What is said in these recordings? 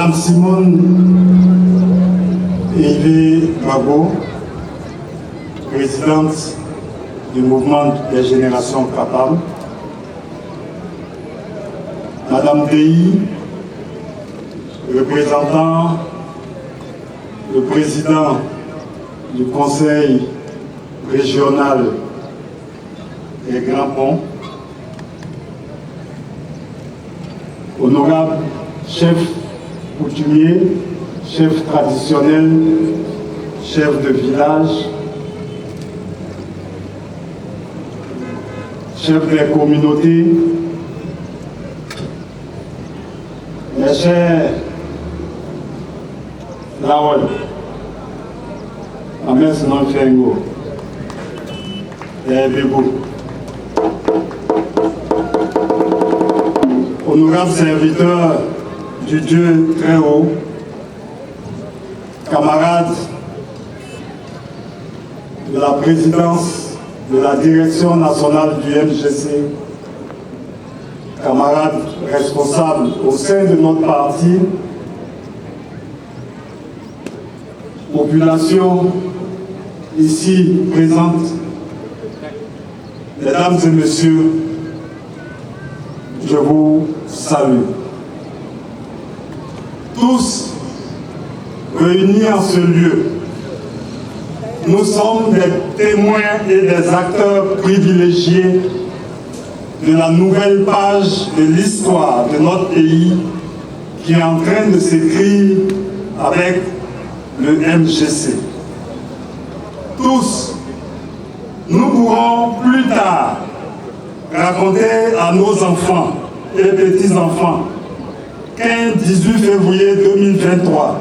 Madame Simone Eyvé Gbagbo, présidente du mouvement des générations capables. Madame Déhi, représentant le président du conseil régional des Grands Ponts. Honorable chef coutumier, chef traditionnel, chef de village, chef des communautés, mes chers Lawal, Ames Nanfengo, et Bébou, honorables serviteurs du Dieu très haut, camarades de la présidence de la direction nationale du MGC, camarades responsables au sein de notre parti, population ici présente, mesdames et messieurs, je vous salue. Tous réunis en ce lieu, nous sommes des témoins et des acteurs privilégiés de la nouvelle page de l'histoire de notre pays qui est en train de s'écrire avec le MGC. Tous, nous pourrons plus tard raconter à nos enfants et petits-enfants qu'un 18 février 2023,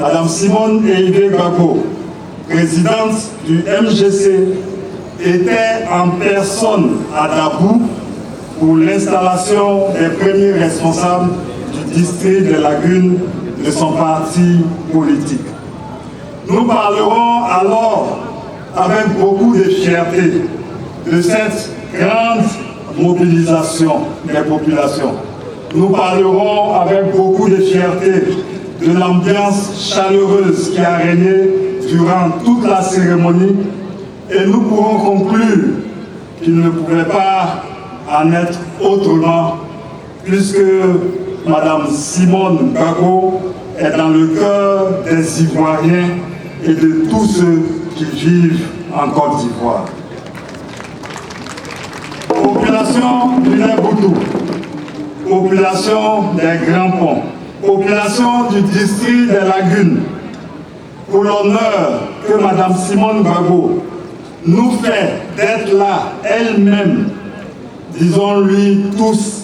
Madame Simone Eyvé Gbagbo, présidente du MGC, était en personne à Dabou pour l'installation des premiers responsables du district de Lagune de son parti politique. Nous parlerons alors avec beaucoup de fierté de cette grande mobilisation des populations. Nous parlerons avec beaucoup de fierté de l'ambiance chaleureuse qui a régné durant toute la cérémonie et nous pourrons conclure qu'il ne pouvait pas en être autrement puisque Madame Simone Gbagbo est dans le cœur des Ivoiriens et de tous ceux qui vivent en Côte d'Ivoire. Population du Lève-Boutou, population des Grands Ponts, population du district des Lagunes, pour l'honneur que Madame Simone Gbagbo nous fait d'être là elle-même, disons-lui tous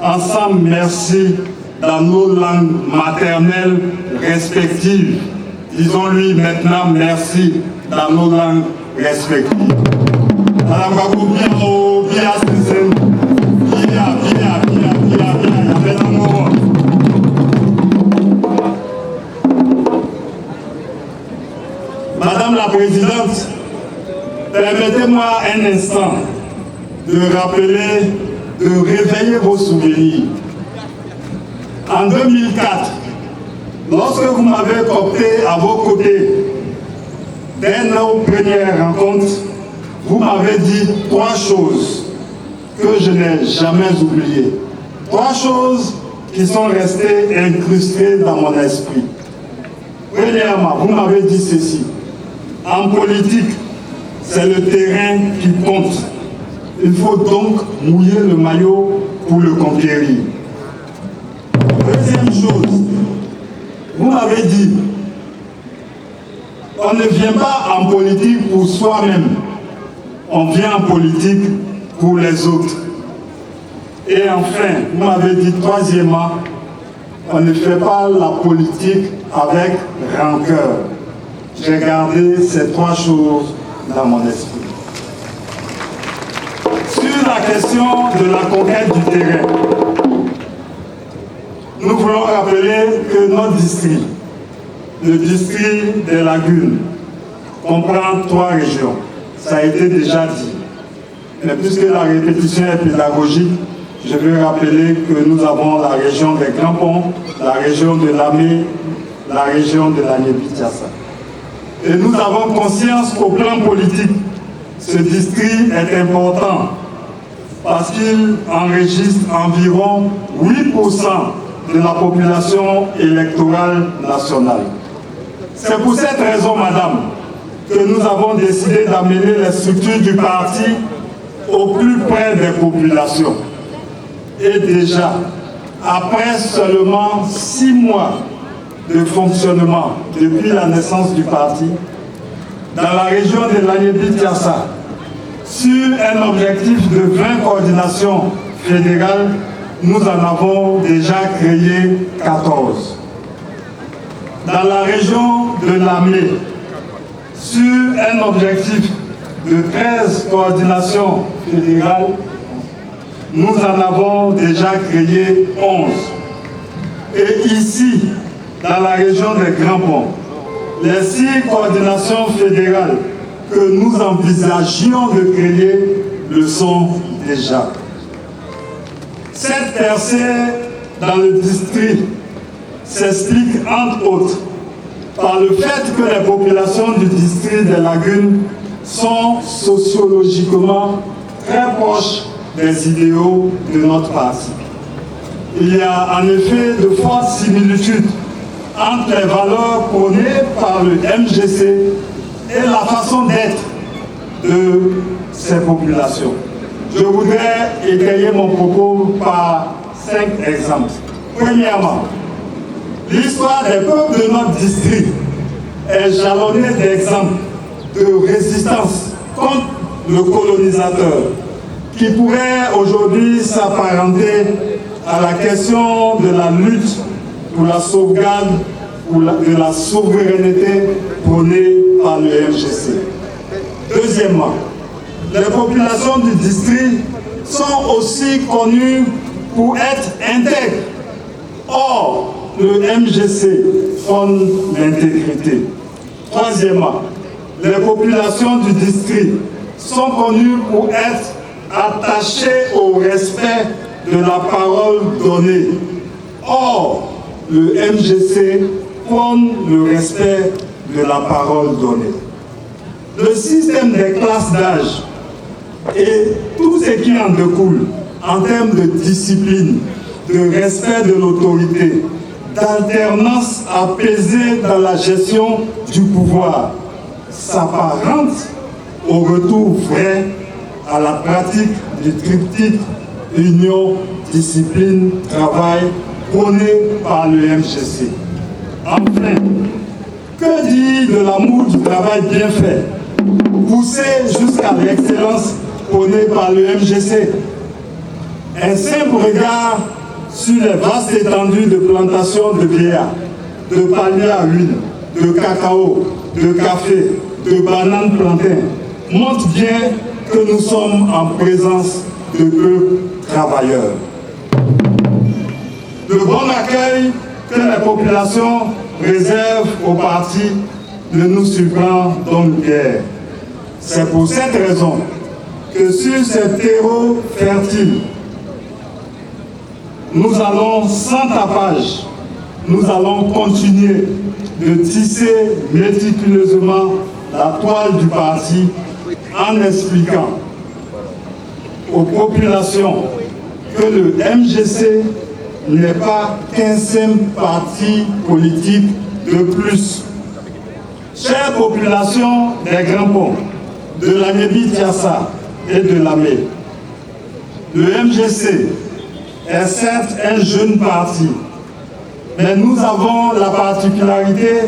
ensemble merci dans nos langues maternelles respectives. Disons-lui maintenant merci dans nos langues respectives. Madame Gbagbo, bien haut, bien sincère, Madame la Présidente, permettez-moi un instant de rappeler, de réveiller vos souvenirs. En 2004, lorsque vous m'avez opté à vos côtés, dès nos premières rencontres, vous m'avez dit 3 choses que je n'ai jamais oubliées. 3 choses qui sont restées incrustées dans mon esprit. Premièrement, vous m'avez dit ceci. En politique, c'est le terrain qui compte. Il faut donc mouiller le maillot pour le conquérir. Deuxième chose, vous m'avez dit, on ne vient pas en politique pour soi-même, on vient en politique pour les autres. Et enfin, vous m'avez dit troisièmement, on ne fait pas la politique avec rancœur. J'ai gardé ces 3 choses dans mon esprit. Sur la question de la conquête du terrain, nous voulons rappeler que notre district, le district des Lagunes, comprend 3 régions. Ça a été déjà dit. Mais puisque la répétition est pédagogique, je veux rappeler que nous avons la région des Grands Ponts, la région de Lamé, la région de l'Agnébi-Tiassa. Et nous avons conscience qu'au plan politique, ce district est important parce qu'il enregistre environ 8% de la population électorale nationale. C'est pour cette raison, madame, que nous avons décidé d'amener les structures du parti au plus près des populations. Et déjà, après seulement 6 mois de fonctionnement depuis la naissance du parti, dans la région de l'Agnébi-Tiassa, sur un objectif de 20 coordinations fédérales, nous en avons déjà créé 14. Dans la région de Lamé, sur un objectif de 13 coordinations fédérales, nous en avons déjà créé 11. Et ici, dans la région des Grands Ponts, les 6 coordinations fédérales que nous envisagions de créer le sont déjà. Cette percée dans le district s'explique entre autres par le fait que les populations du district des Lagunes sont sociologiquement très proches des idéaux de notre parti. Il y a en effet de fortes similitudes entre les valeurs prônées par le MGC et la façon d'être de ces populations. Je voudrais étayer mon propos par 5 exemples. Premièrement, l'histoire des peuples de notre district est jalonnée d'exemples de résistance contre le colonisateur qui pourrait aujourd'hui s'apparenter à la question de la lutte pour la sauvegarde de la souveraineté prônée par le MGC. Deuxièmement, les populations du district sont aussi connues pour être intègres. Or, le MGC prône l'intégrité. Troisièmement, les populations du district sont connues pour être attachées au respect de la parole donnée. Or, le MGC prône le respect de la parole donnée. Le système des classes d'âge et tout ce qui en découle en termes de discipline, de respect de l'autorité, d'alternance apaisée dans la gestion du pouvoir, s'apparente au retour vrai à la pratique du triptyque union, discipline, travail prôné par le MGC. Enfin, que dire de l'amour du travail bien fait, poussé jusqu'à l'excellence prônée par le MGC? Un simple regard sur les vastes étendues de plantations de vieillards, de palmiers à huile, de cacao, de café, de bananes plantains montre bien que nous sommes en présence de peuples travailleurs. Le bon accueil que la population réserve au parti ne nous surprend donc guère. C'est pour cette raison que sur ces terreaux fertiles, nous allons sans tapage, nous allons continuer de tisser méticuleusement la toile du parti en expliquant aux populations que le MGC n'est pas qu'un simple parti politique de plus. Chères populations des Grands Ponts, de l'Agnébi-Tiassa et de Lamé, le MGC est certes un jeune parti, mais nous avons la particularité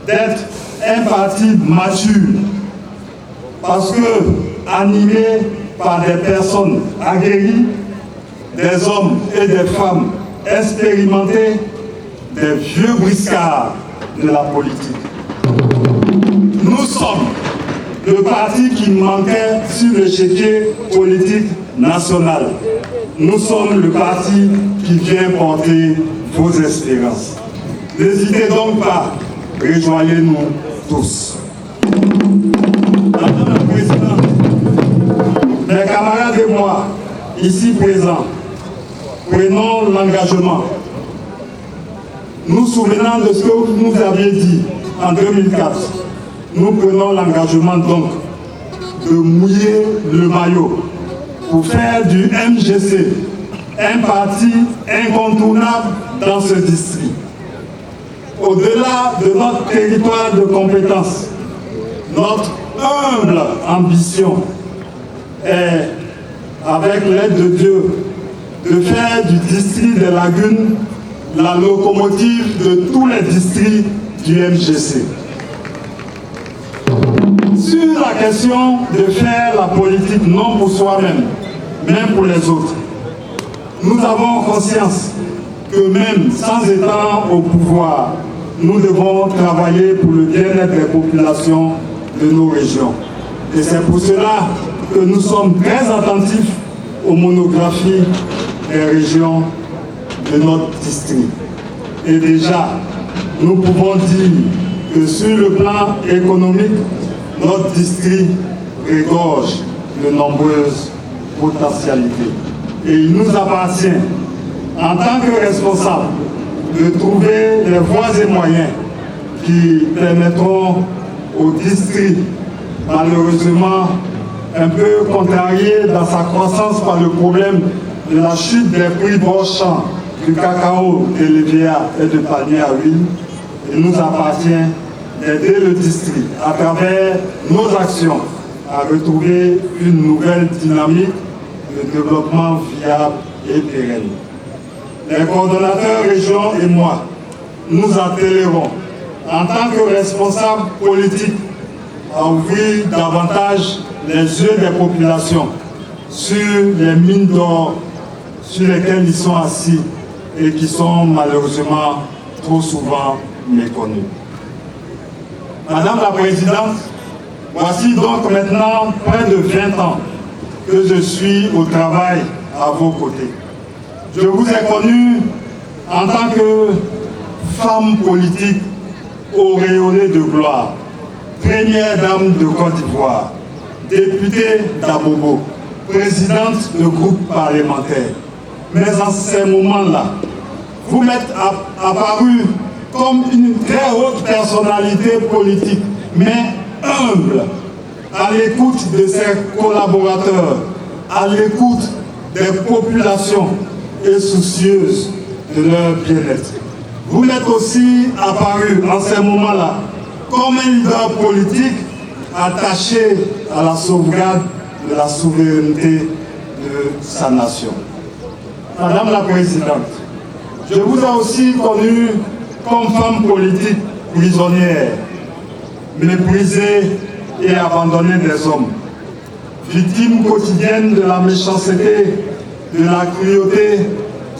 d'être un parti mature, parce que animé par des personnes aguerries, des hommes et des femmes expérimentés, des vieux briscards de la politique. Nous sommes le parti qui manquait sur l'échiquier politique national. Nous sommes le parti qui vient porter vos espérances. N'hésitez donc pas, rejoignez-nous tous. Madame la Présidente, mes camarades et moi, ici présents, prenons l'engagement, nous souvenant de ce que vous nous aviez dit en 2004, nous prenons l'engagement donc de mouiller le maillot pour faire du MGC un parti incontournable dans ce district. Au-delà de notre territoire de compétence, notre humble ambition est, avec l'aide de Dieu, de faire du district des Lagunes la locomotive de tous les districts du MGC. Sur la question de faire la politique non pour soi-même, mais pour les autres, nous avons conscience que même sans étant au pouvoir, nous devons travailler pour le bien-être des populations de nos régions. Et c'est pour cela que nous sommes très attentifs aux monographies des régions de notre district. Et déjà, nous pouvons dire que sur le plan économique, notre district regorge de nombreuses potentialités. Et il nous appartient, en tant que responsables, de trouver les voies et moyens qui permettront au district, malheureusement un peu contrarié dans sa croissance par le problème de la chute des prix brochants du cacao, de l'EVA et de panier à huile, il nous appartient d'aider le district à travers nos actions à retrouver une nouvelle dynamique de développement viable et pérenne. Les coordonnateurs régions et moi, nous attellerons en tant que responsables politiques à ouvrir davantage les yeux des populations sur les mines d'or sur lesquelles ils sont assis et qui sont malheureusement trop souvent méconnues. Madame la Présidente, voici donc maintenant près de 20 ans que je suis au travail à vos côtés. Je vous ai connu en tant que femme politique auréolée de gloire, première dame de Côte d'Ivoire, députée d'Abobo, présidente de groupe parlementaire. Mais en ces moments-là, vous m'êtes apparu comme une très haute personnalité politique, mais humble, à l'écoute de ses collaborateurs, à l'écoute des populations et soucieuse de leur bien-être. Vous m'êtes aussi apparu en ces moments-là comme un leader politique attaché à la sauvegarde de la souveraineté de sa nation. Madame la Présidente, je vous ai aussi connue comme femme politique prisonnière, méprisée et abandonnée des hommes, victime quotidienne de la méchanceté, de la cruauté,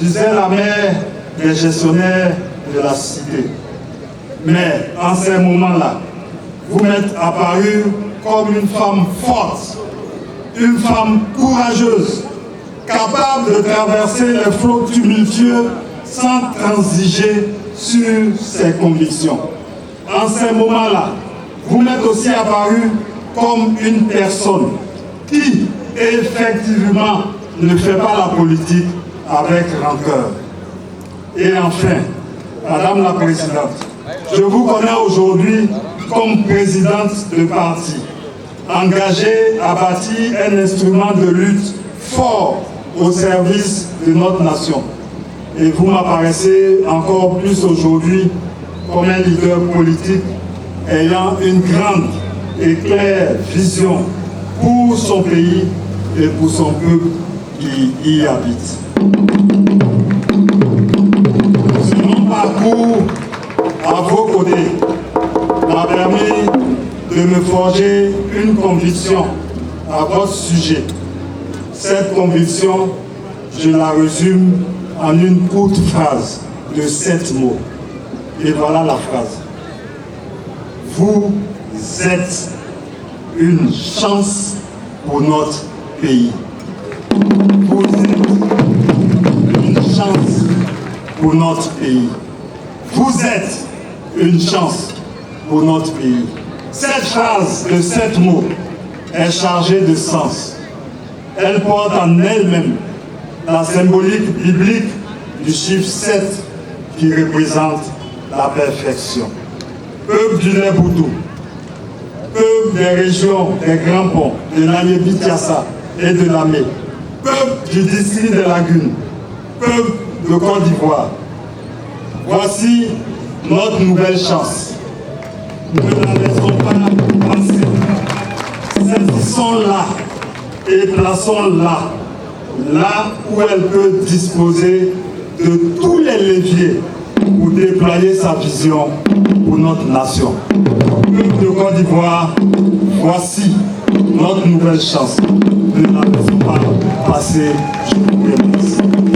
disait la mère des gestionnaires de la cité. Mais en ces moments-là, vous m'êtes apparu comme une femme forte, une femme courageuse, capable de traverser les flots tumultueux sans transiger sur ses convictions. En ces moments-là, vous m'êtes aussi apparu comme une personne qui, effectivement, ne fait pas la politique avec rancœur. Et enfin, Madame la Présidente, je vous connais aujourd'hui comme présidente de parti, engagée à bâtir un instrument de lutte fort au service de notre nation. Et vous m'apparaissez encore plus aujourd'hui comme un leader politique ayant une grande et claire vision pour son pays et pour son peuple qui y habite. Ce long parcours à vos côtés m'a permis de me forger une conviction à votre sujet. Cette conviction, je la résume en une courte phrase de 7 mots. Et voilà la phrase. Vous êtes une chance pour notre pays. Vous êtes une chance pour notre pays. Vous êtes une chance pour notre pays. Cette phrase de 7 mots est chargée de sens. Elle porte en elle-même la symbolique biblique du chiffre 7 qui représente la perfection. Peuple du Léboutou, peuple des régions des Grands Ponts, de Nanyé-Bitiassa et de Lamé, peuple du district des Lagunes, peuple de Côte d'Ivoire, voici notre nouvelle chance. Ne la laissons pas passer. Saisissons-la et plaçons-la là où elle peut disposer de tous les leviers pour déployer sa vision pour notre nation. Peuple de Côte d'Ivoire, voici notre nouvelle chance. Ne la laissons pas passer. Je vous remercie.